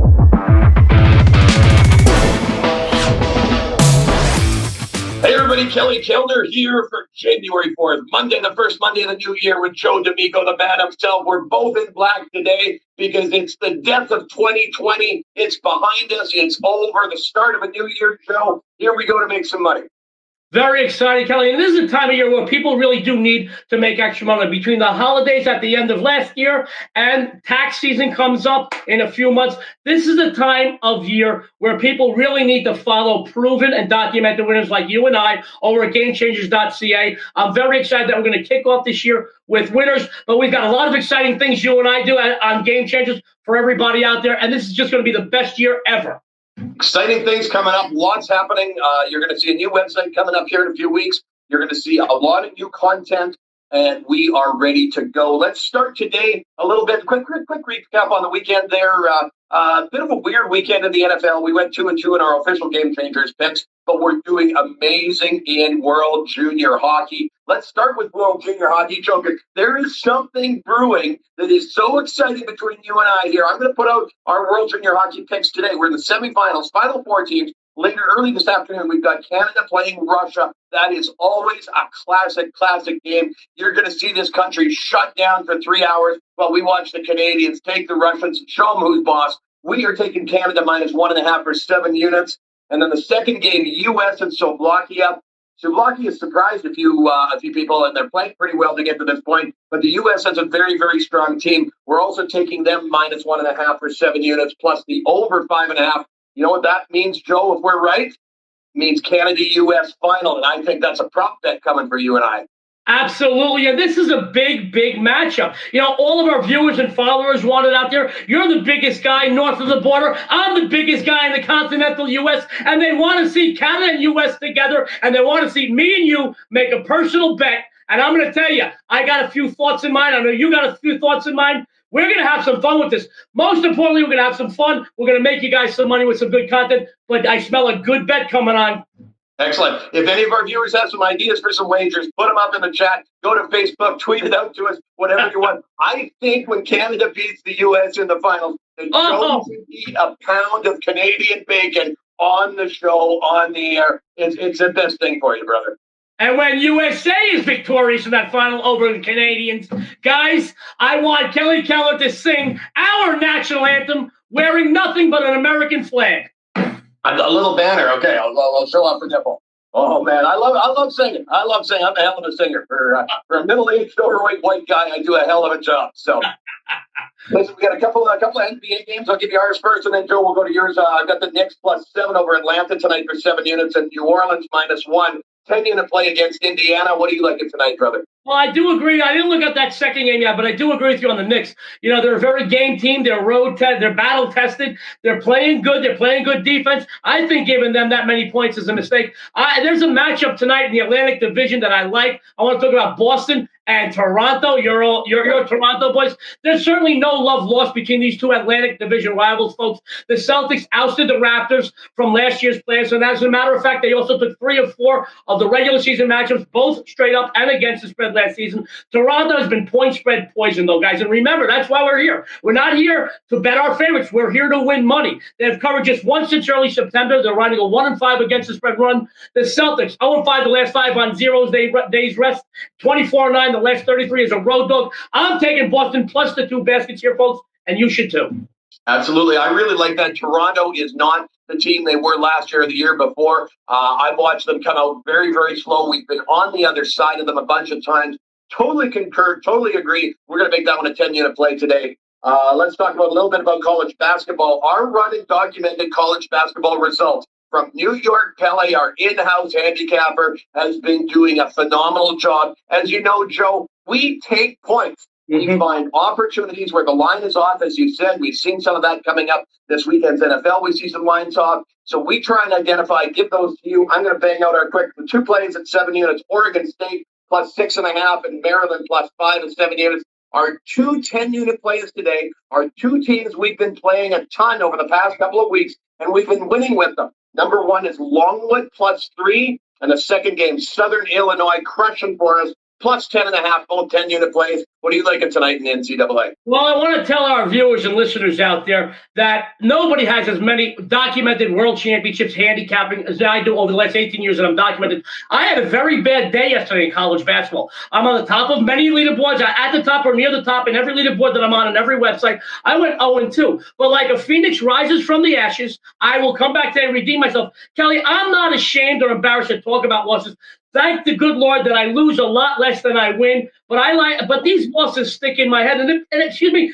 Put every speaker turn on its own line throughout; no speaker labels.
Hey everybody, Kelly Kellner here for January 4th, Monday, the first Monday of the new year with Joe D'Amico, the man himself. We're both in black today because it's the death of 2020. It's behind us. It's over. The start of a new year, Joe. Here we go to make some money.
Very exciting, Kelly. And this is a time of year where people really do need to make extra money. Between the holidays at the end of last year and tax season comes up in a few months, this is a time of year where people really need to follow proven and documented winners like you and I over at GameChangers.ca. I'm very excited that we're going to kick off this year with winners, but we've got a lot of exciting things you and I do on Game Changers for everybody out there, and this is just going to be the best year ever.
Exciting things coming up. Lots happening. You're going to see a new website coming up here in a few weeks. You're going to see a lot of new content, and we are ready to go. Let's start today a little bit. Quick recap on the weekend there. A bit of a weird weekend in the NFL. We went 2-2 in our official Game Changers picks, but we're doing amazing in World Junior Hockey. Let's start with World Junior Hockey, Joe. There is something brewing that is so exciting between you and I here. I'm going to put out our World Junior Hockey picks today. We're in the semifinals, final four teams. Later, early this afternoon, we've got Canada playing Russia. That is always a classic game. You're going to see this country shut down for 3 hours while we watch the Canadians take the Russians and show them who's boss. We are taking Canada -1.5 for 7 units. And then the second game, U.S. and Slovakia. Slovakia surprised a few people, and they're playing pretty well to get to this point. But the U.S. has a very, very strong team. We're also taking them -1.5 for 7 units, plus the over 5.5. You know what that means, Joe, if we're right? It means Canada-U.S. final, and I think that's a prop bet coming for you and I.
Absolutely, and this is a big matchup. You know, all of our viewers and followers want it out there. You're the biggest guy north of the border. I'm the biggest guy in the continental U.S., and they want to see Canada and U.S. together, and they want to see me and you make a personal bet. And I'm going to tell you, I got a few thoughts in mind. I know you got a few thoughts in mind. We're going to have some fun with this. Most importantly, we're going to have some fun. We're going to make you guys some money with some good content, but I smell a good bet coming on.
Excellent. If any of our viewers have some ideas for some wagers, put them up in the chat. Go to Facebook, tweet it out to us, whatever you want. I think when Canada beats the U.S. in the finals, the Jones will eat a pound of Canadian bacon on the show, on the air. It's the best thing for you, brother.
And when USA is victorious in that final over the Canadians, guys, I want Kelly Kellner to sing our national anthem wearing nothing but an American flag.
A little banner, okay. I'll show off the nipple. Oh man, I love singing. I'm a hell of a singer. For a middle-aged, overweight white guy, I do a hell of a job. So, listen, we got a couple of NBA games. I'll give you ours first, and then Joe, we'll go to yours. I've got the Knicks +7 over Atlanta tonight for 7 units, and New Orleans -1. 10-unit play against Indiana. What are you liking tonight, brother?
Well, I do agree. I didn't look at that second game yet, but I do agree with you on the Knicks. You know, they're a very game team. They're they're battle tested. They're playing good. They're playing good defense. I think giving them that many points is a mistake. There's a matchup tonight in the Atlantic Division that I like. I want to talk about Boston and Toronto. You're Toronto boys. There's certainly no love lost between these two Atlantic Division rivals, folks. The Celtics ousted the Raptors from last year's playoffs, and as a matter of fact, they also took 3 of 4 of the regular season matchups, both straight up and against the spread last season. Toronto has been point spread poison, though, guys. And remember, that's why we're here. We're not here to bet our favorites. We're here to win money. They've covered just once since early September. They're running a 1-5 against the spread run. The Celtics, 0-5 the last 5 on days rest, 24-9 the last 33 as a road dog. I'm taking Boston plus the 2 baskets here, folks, and you should too.
Absolutely. I really like that. Toronto is not the team they were last year or the year before. I've watched them come out very, very slow. We've been on the other side of them a bunch of times. Totally concur, totally agree. We're going to make that one a 10-unit play today. Let's talk about a little bit about college basketball. Our running documented college basketball results from New York. Pele, our in-house handicapper, has been doing a phenomenal job. As you know, Joe, we take points. We find opportunities where the line is off, as you said. We've seen some of that coming up this weekend's NFL. We see some lines off. So we try and identify, give those to you. I'm going to bang out our quick 2 plays at 7 units. Oregon State +6.5 and Maryland +5 and 7 units. Our 2 10-unit plays today are 2 teams we've been playing a ton over the past couple of weeks, and we've been winning with them. Number 1 is Longwood +3, and the second game, Southern Illinois crushing for us plus 10.5, both 10-unit plays. What are you liking tonight in the NCAA?
Well, I want to tell our viewers and listeners out there that nobody has as many documented world championships handicapping as I do over the last 18 years that I'm documented. I had a very bad day yesterday in college basketball. I'm on the top of many leaderboards, at the top or near the top in every leaderboard that I'm on every website. I went 0-2. But like a phoenix rises from the ashes, I will come back today and redeem myself. Kelly, I'm not ashamed or embarrassed to talk about losses. Thank the good Lord that I lose a lot less than I win, but these losses stick in my head,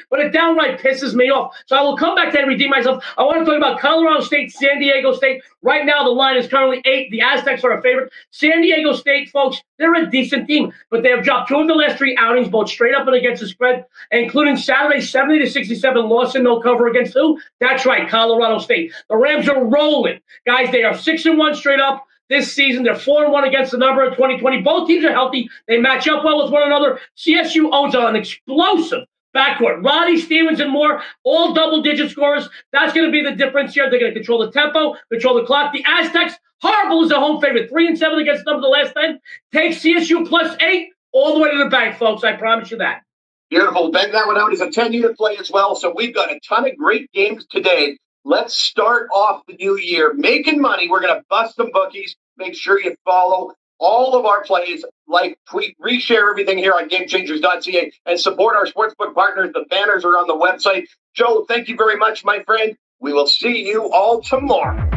but it downright pisses me off. So I will come back to and redeem myself. I want to talk about Colorado State, San Diego State. Right now, the line is currently 8. The Aztecs are a favorite. San Diego State, folks, they're a decent team, but they have dropped 2 of the last 3 outings, both straight up and against the spread, including Saturday 70-67 loss and no cover against who? That's right, Colorado State. The Rams are rolling, guys. They are 6-1 straight up. This season, they're 4-1 against the number in 2020. Both teams are healthy. They match up well with one another. CSU owns an explosive backcourt. Roddy, Stevens, and Moore, all double-digit scorers. That's going to be the difference here. They're going to control the tempo, control the clock. The Aztecs, horrible as a home favorite. 3-7 against the number the last 10. Take CSU plus 8 all the way to the bank, folks. I promise you that.
Beautiful. Bang that one out as a 10-unit play as well. So we've got a ton of great games today. Let's start off the new year making money. We're going to bust some bookies. Make sure you follow all of our plays, like, tweet, reshare everything here on GameChangers.ca, and support our sportsbook partners. The banners are on the website. Joe, thank you very much, my friend. We will see you all tomorrow.